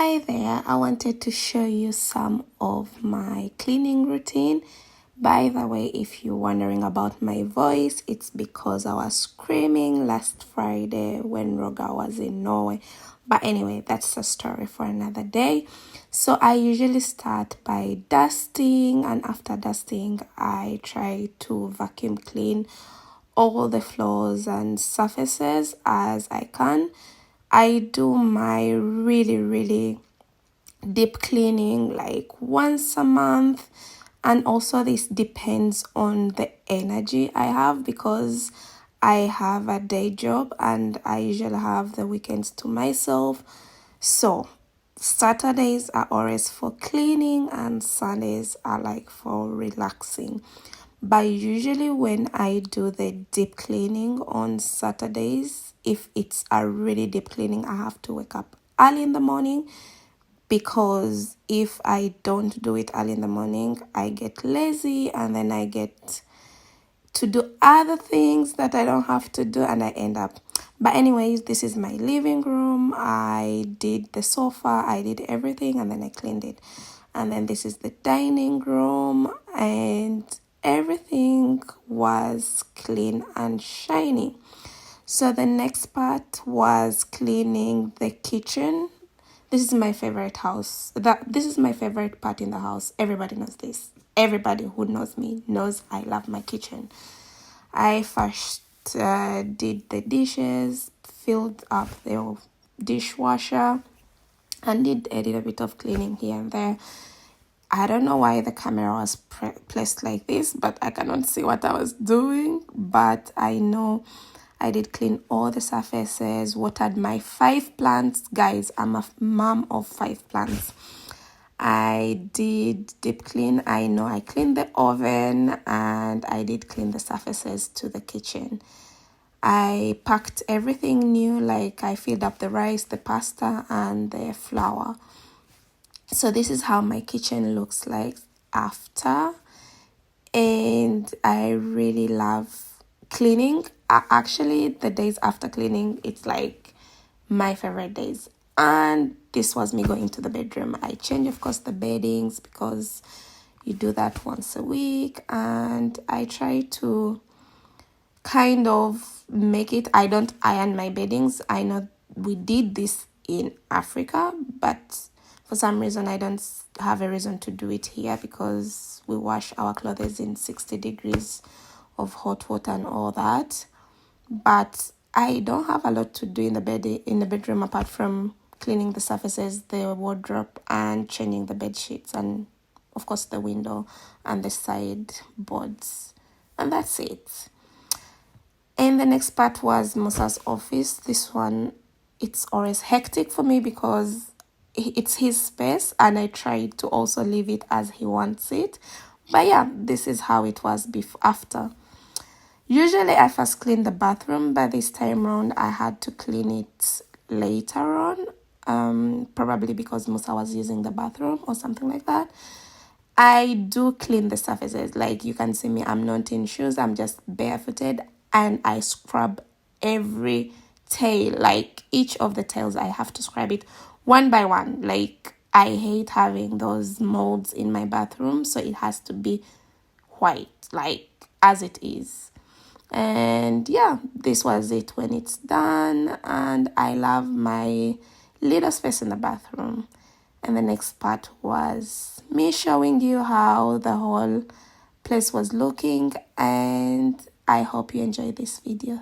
Hi there, I wanted to show you some of my cleaning routine. By the way, if you're wondering about my voice, it's because I was screaming last Friday when Roga was in Norway. But anyway, that's a story for another day. So I usually start by dusting, and after dusting, I try to vacuum clean all the floors and surfaces as I can. I do my really deep cleaning like once a month, and also this depends on the energy I have because I have a day job and I usually have the weekends to myself. So Saturdays are always for cleaning and Sundays are like for relaxing. But usually when I do the deep cleaning on Saturdays, if it's a really deep cleaning, I have to wake up early in the morning, because if I don't do it early in the morning, I get lazy and then I get to do other things that I don't have to do and I end up. But anyways, this is my living room. I did the sofa, I did everything, and then I cleaned it. And then this is the dining room, and everything was clean and shiny. So the next part was cleaning the kitchen. This is my favorite house. This is my favorite part in the house. Everybody knows this. Everybody who knows me knows I love my kitchen. I first did the dishes, filled up the dishwasher, and did a little bit of cleaning here and there. I don't know why the camera was placed like this, but I cannot see what I was doing. But I know I did clean all the surfaces, watered my 5 plants. Guys, I'm a mom of 5 plants. I did deep clean. I know I cleaned the oven and I did clean the surfaces to the kitchen. I packed everything new, like I filled up the rice, the pasta, and the flour. So this is how my kitchen looks like after, and I really love cleaning. Actually, the days after cleaning, it's like my favorite days. And this was me going to the bedroom. I change, of course, the beddings because you do that once a week, and I try to kind of make it. I don't iron my beddings. I know we did this in Africa, but for some reason I don't have a reason to do it here because we wash our clothes in 60 degrees of hot water and all that. But I don't have a lot to do in the bedroom apart from cleaning the surfaces, the wardrobe, and changing the bed sheets, and of course the window and the side boards, and that's it. And the next part was Musa's office. This one, it's always hectic for me because it's his space and I try to also leave it as he wants it. But yeah, this is how it was after. Usually I first clean the bathroom, but this time around I had to clean it later on, probably because Musa was using the bathroom or something like that. I do clean the surfaces. Like you can see me, I'm not in shoes, I'm just barefooted, and I scrub every tail. Like each of the tails, I have to scrub it one by one. Like I hate having those molds in my bathroom, so it has to be white, like as it is. And yeah, this was it when it's done, and I love my little space in the bathroom. And the next part was me showing you how the whole place was looking, and I hope you enjoyed this video.